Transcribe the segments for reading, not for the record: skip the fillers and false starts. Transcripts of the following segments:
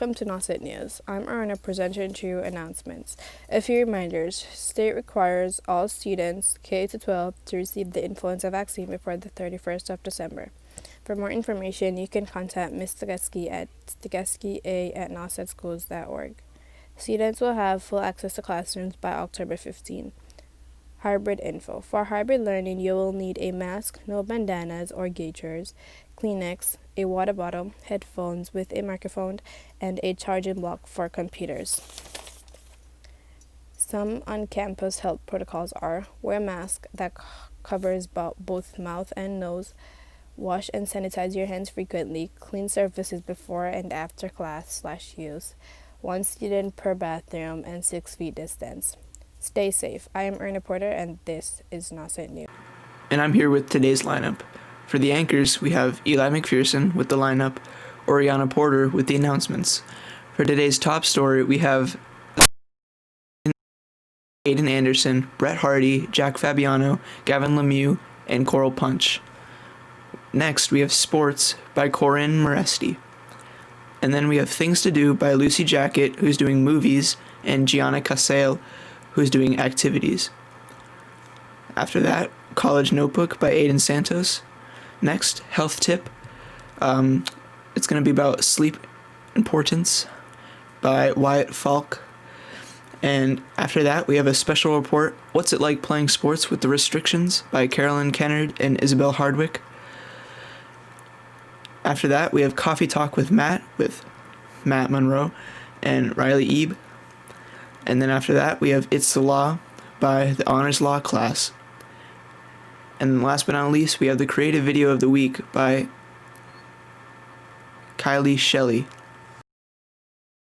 Welcome to Nauset News. I'm Arna presenting to you announcements. A few reminders. State requires all students K-12 to receive the influenza vaccine before the 31st of December. For more information, you can contact Ms. Stegeski at stegeski@naussetschools.org. Students will have full access to classrooms by October 15. Hybrid info. For hybrid learning, you will need a mask, no bandanas or gaiters, Kleenex, a water bottle, headphones with a microphone, and a charging block for computers. Some on-campus health protocols are wear a mask that covers both mouth and nose, wash and sanitize your hands frequently, clean surfaces before and after class/use, one student per bathroom, and 6 feet distance. Stay safe. I am Erna Porter, and this is Nauset News. And I'm here with today's lineup. For the anchors, we have Eli McPherson with the lineup, Oriana Porter with the announcements. For today's top story, we have Aiden Anderson, Brett Hardy, Jack Fabiano, Gavin Lemieux, and Coral Punch. Next, we have Sports by Corinne Moresti. And then we have Things to Do by Lucy Jacket, who's doing movies, and Gianna Casale, who's doing activities. After that, College Notebook by Aiden Santos. Next, Health Tip. It's going to be about sleep importance by Wyatt Falk. And after that, we have a special report, What's It Like Playing Sports with the Restrictions by Carolyn Kennard and Isabel Hardwick. After that, we have Coffee Talk with Matt Monroe and Riley Ebe. And then after that, we have It's the Law by the Honors Law class. And last but not least, we have the Creative Video of the Week by Kylie Shelley.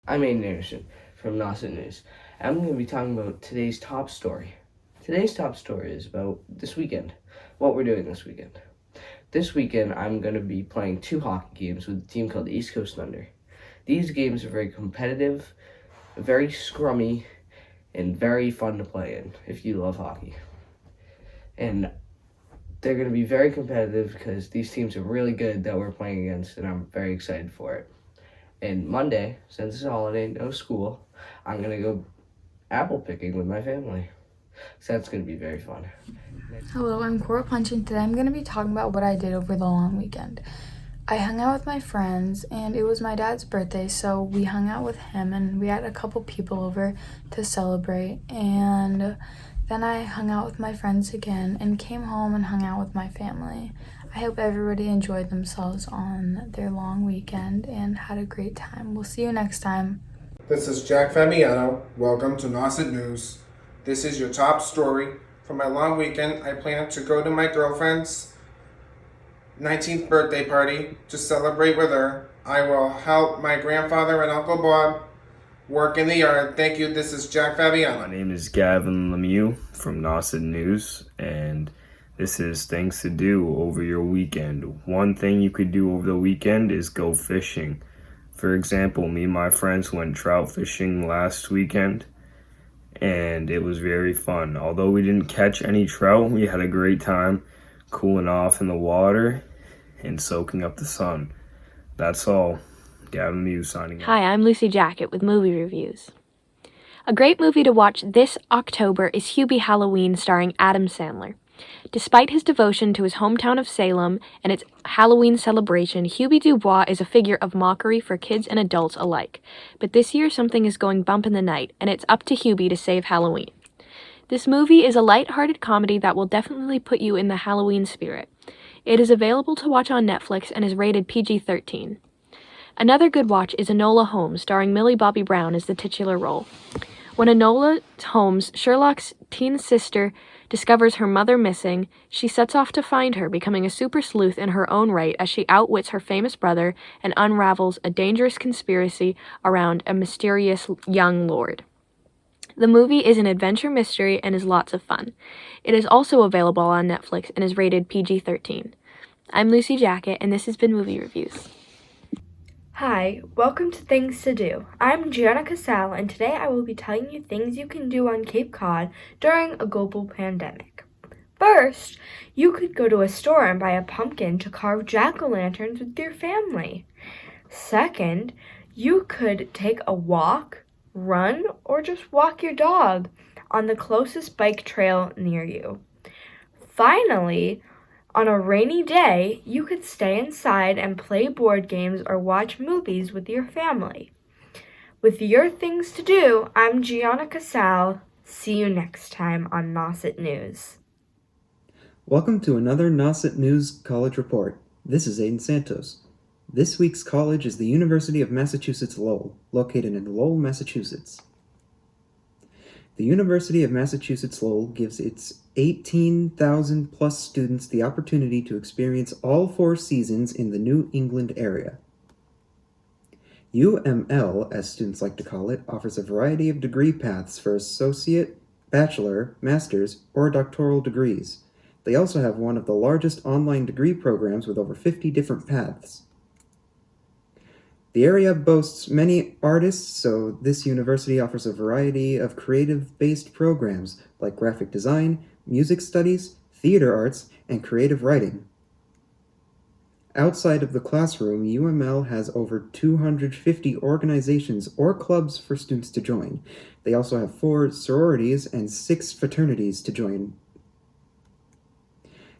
I'm Aiden Anderson from Nauset News. I'm going to be talking about today's top story. Today's top story is about this weekend, what we're doing this weekend. This weekend, I'm going to be playing 2 hockey games with a team called the East Coast Thunder. These games are very competitive, very scrummy, and very fun to play in if you love hockey. And they're going to be very competitive because these teams are really good that we're playing against, and I'm very excited for it. And Monday, since it's a holiday, no school, I'm going to go apple picking with my family. So that's going to be very fun. Hello, I'm Coral Punch, and today I'm going to be talking about what I did over the long weekend. I hung out with my friends, and it was my dad's birthday, so we hung out with him, and we had a couple people over to celebrate, and then I hung out with my friends again and came home and hung out with my family. I hope everybody enjoyed themselves on their long weekend and had a great time. We'll see you next time. This is Jack Fabiano. Welcome to Nauset News. This is your top story. For my long weekend, I plan to go to my girlfriend's 19th birthday party to celebrate with her. I will help my grandfather and Uncle Bob work in the yard. Thank you. This is Jack Fabiano. My name is Gavin Lemieux from Nauset News, and this is Things to Do over your weekend. One thing you could do over the weekend is go fishing. For example, me and my friends went trout fishing last weekend, and it was very fun. Although we didn't catch any trout, we had a great time cooling off in the water and soaking up the sun. That's all. Gavin Lemieux signing out. Hi, I'm Lucy Jacket with Movie Reviews. A great movie to watch this October is Hubie Halloween starring Adam Sandler. Despite his devotion to his hometown of Salem and its Halloween celebration, Hubie Dubois is a figure of mockery for kids and adults alike. But this year something is going bump in the night, and it's up to Hubie to save Halloween. This movie is a light-hearted comedy that will definitely put you in the Halloween spirit. It is available to watch on Netflix and is rated PG-13. Another good watch is Enola Holmes, starring Millie Bobby Brown as the titular role. When Enola Holmes, Sherlock's teen sister, discovers her mother missing, she sets off to find her, becoming a super sleuth in her own right as she outwits her famous brother and unravels a dangerous conspiracy around a mysterious young lord. The movie is an adventure mystery and is lots of fun. It is also available on Netflix and is rated PG-13. I'm Lucy Jacket, and this has been Movie Reviews. Hi, welcome to Things to Do. I'm Gianna Casale, and today I will be telling you things you can do on Cape Cod during a global pandemic. First, you could go to a store and buy a pumpkin to carve jack-o'-lanterns with your family. Second, You could take a walk, run, or just walk your dog on the closest bike trail near you. Finally, on a rainy day, you could stay inside and play board games or watch movies with your family. With your things to do, I'm Gianna Casal. See you next time on Nauset News. Welcome to another Nauset News College Report. This is Aiden Santos. This week's college is the University of Massachusetts Lowell, located in Lowell, Massachusetts. The University of Massachusetts Lowell gives its 18,000 plus students the opportunity to experience all 4 seasons in the New England area. UML, as students like to call it, offers a variety of degree paths for associate, bachelor, master's, or doctoral degrees. They also have one of the largest online degree programs with over 50 different paths. The area boasts many artists, so this university offers a variety of creative-based programs like graphic design, music studies, theater arts, and creative writing. Outside of the classroom, UML has over 250 organizations or clubs for students to join. They also have 4 sororities and 6 fraternities to join.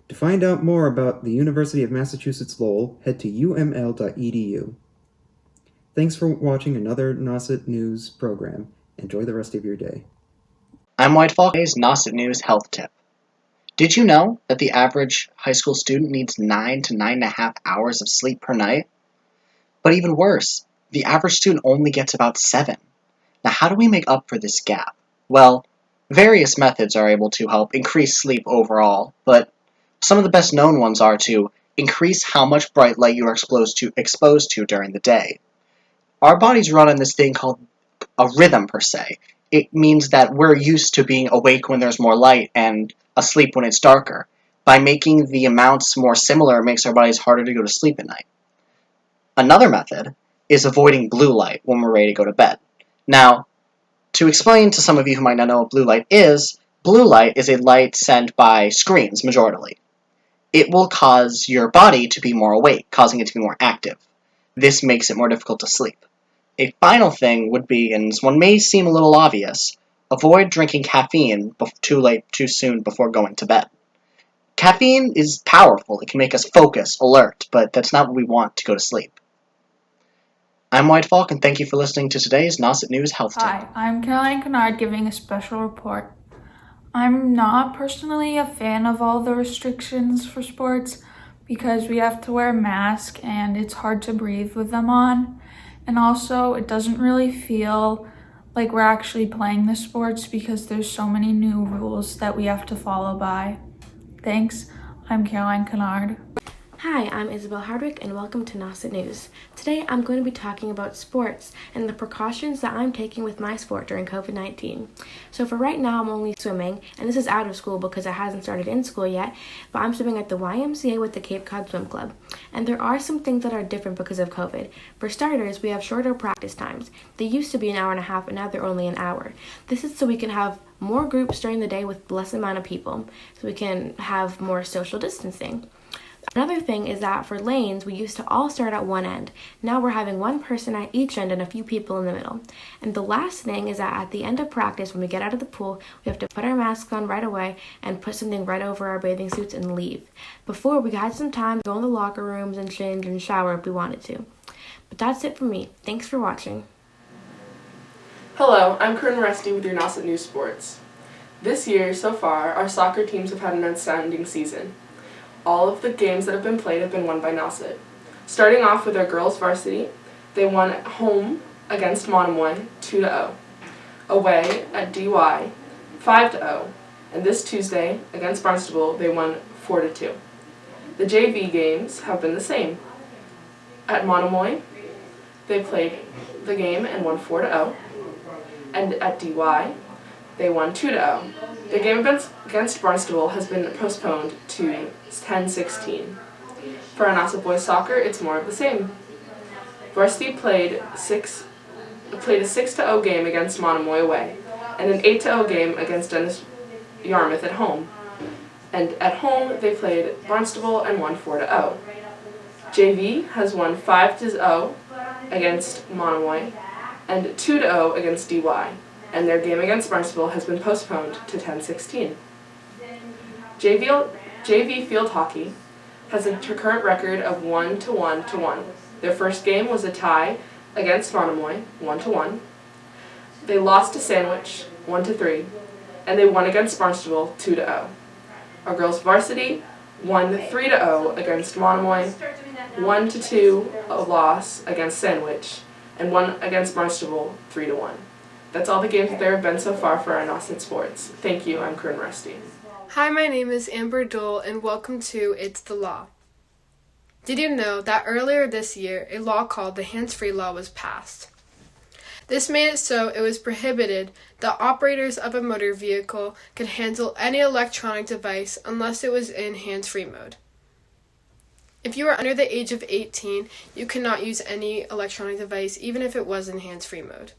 To find out more about the University of Massachusetts Lowell, head to uml.edu. Thanks for watching another Nauset News program. Enjoy the rest of your day. I'm White Falcon's Nauset News Health Tip. Did you know that the average high school student needs 9 to 9.5 hours of sleep per night? But even worse, the average student only gets about 7. Now, how do we make up for this gap? Well, various methods are able to help increase sleep overall, but some of the best known ones are to increase how much bright light you are exposed to during the day. Our bodies run on this thing called a rhythm, per se. It means that we're used to being awake when there's more light and asleep when it's darker. By making the amounts more similar, it makes our bodies harder to go to sleep at night. Another method is avoiding blue light when we're ready to go to bed. Now, to explain to some of you who might not know what blue light is a light sent by screens, majorly. It will cause your body to be more awake, causing it to be more active. This makes it more difficult to sleep. A final thing would be, and this one may seem a little obvious, avoid drinking caffeine too soon before going to bed. Caffeine is powerful. It can make us focus, alert, but that's not what we want to go to sleep. I'm White Falk, and thank you for listening to today's Nauset News Health Tip. Hi, I'm Caroline Kennard giving a special report. I'm not personally a fan of all the restrictions for sports because we have to wear a mask and it's hard to breathe with them on. And also, it doesn't really feel like we're actually playing the sports because there's so many new rules that we have to follow by. Thanks. I'm Caroline Kennard. Hi, I'm Isabel Hardwick and welcome to Nauset News. Today I'm going to be talking about sports and the precautions that I'm taking with my sport during COVID-19. So for right now I'm only swimming, and this is out of school because it hasn't started in school yet, but I'm swimming at the YMCA with the Cape Cod Swim Club. And there are some things that are different because of COVID. For starters, we have shorter practice times. They used to be an hour and a half and now they're only an hour. This is so we can have more groups during the day with less amount of people, so we can have more social distancing. Another thing is that for lanes, we used to all start at one end. Now we're having one person at each end and a few people in the middle. And the last thing is that at the end of practice, when we get out of the pool, we have to put our masks on right away and put something right over our bathing suits and leave. Before, we had some time to go in the locker rooms and change and shower if we wanted to. But that's it for me. Thanks for watching. Hello, I'm Corinne Resty with your Nauset News Sports. This year, so far, our soccer teams have had an outstanding season. All of the games that have been played have been won by Nauset. Starting off with our girls varsity, they won at home against Monomoy 2-0, away at DY 5-0, and this Tuesday against Barnstable they won 4-2. The JV games have been the same. At Monomoy, they played the game and won 4-0, and at DY, they won 2-0. The game against Barnstable has been postponed to 10-16. For our Nauset boys soccer, it's more of the same. Varsity played a 6-0 game against Monomoy away, and an 8-0 game against Dennis Yarmouth at home. And at home, they played Barnstable and won 4-0. JV has won 5-0 against Monomoy and 2-0 against DY, and their game against Barnstable has been postponed to 10-16. JV field hockey has a current record of 1-1-1. Their first game was a tie against Monomoy, 1-1. They lost to Sandwich, 1-3, and they won against Barnstable, 2-0. Our girls varsity won 3-0 against Monomoy, 1-2 a loss against Sandwich, and won against Barnstable, 3-1. That's all the games that there have been so far for our Nauset Sports. Thank you, I'm Corinne Rusty. Hi, my name is Amber Dole, and welcome to It's the Law. Did you know that earlier this year, a law called the Hands-Free Law was passed? This made it so it was prohibited that operators of a motor vehicle could handle any electronic device unless it was in hands-free mode. If you are under the age of 18, you cannot use any electronic device even if it was in hands-free mode.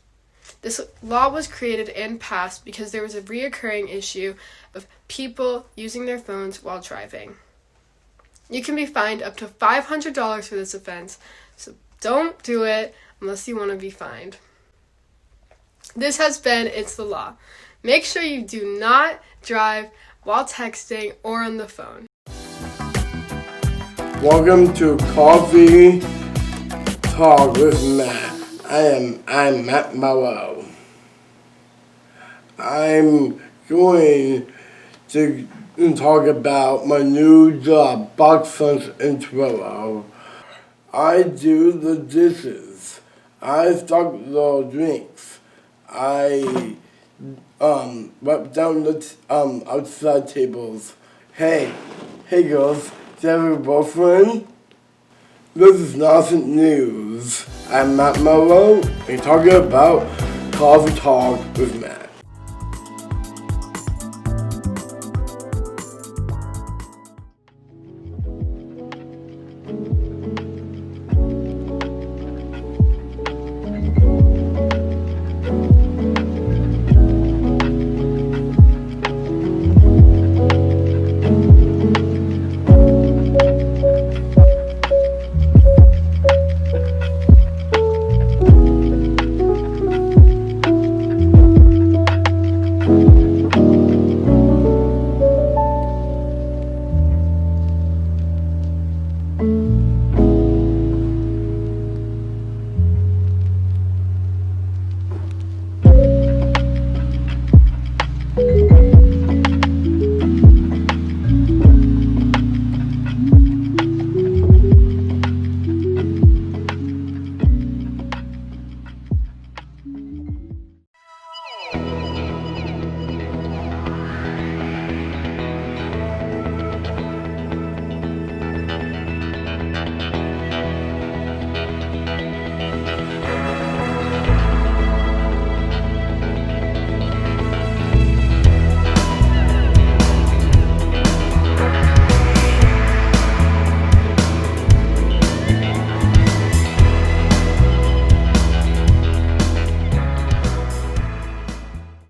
This law was created and passed because there was a reoccurring issue of people using their phones while driving. You can be fined up to $500 for this offense, so don't do it unless you want to be fined. This has been It's the Law. Make sure you do not drive while texting or on the phone. Welcome to Coffee Talk with Matt. I'm Matt Mallow. I'm going to talk about my new job, box lunch in Twillo. I do the dishes. I stock the drinks. I wipe down the outside tables. Hey girls, do you have a boyfriend? This is Nauset News. I'm Matt Mello, and talking about Coffee Talk with Matt.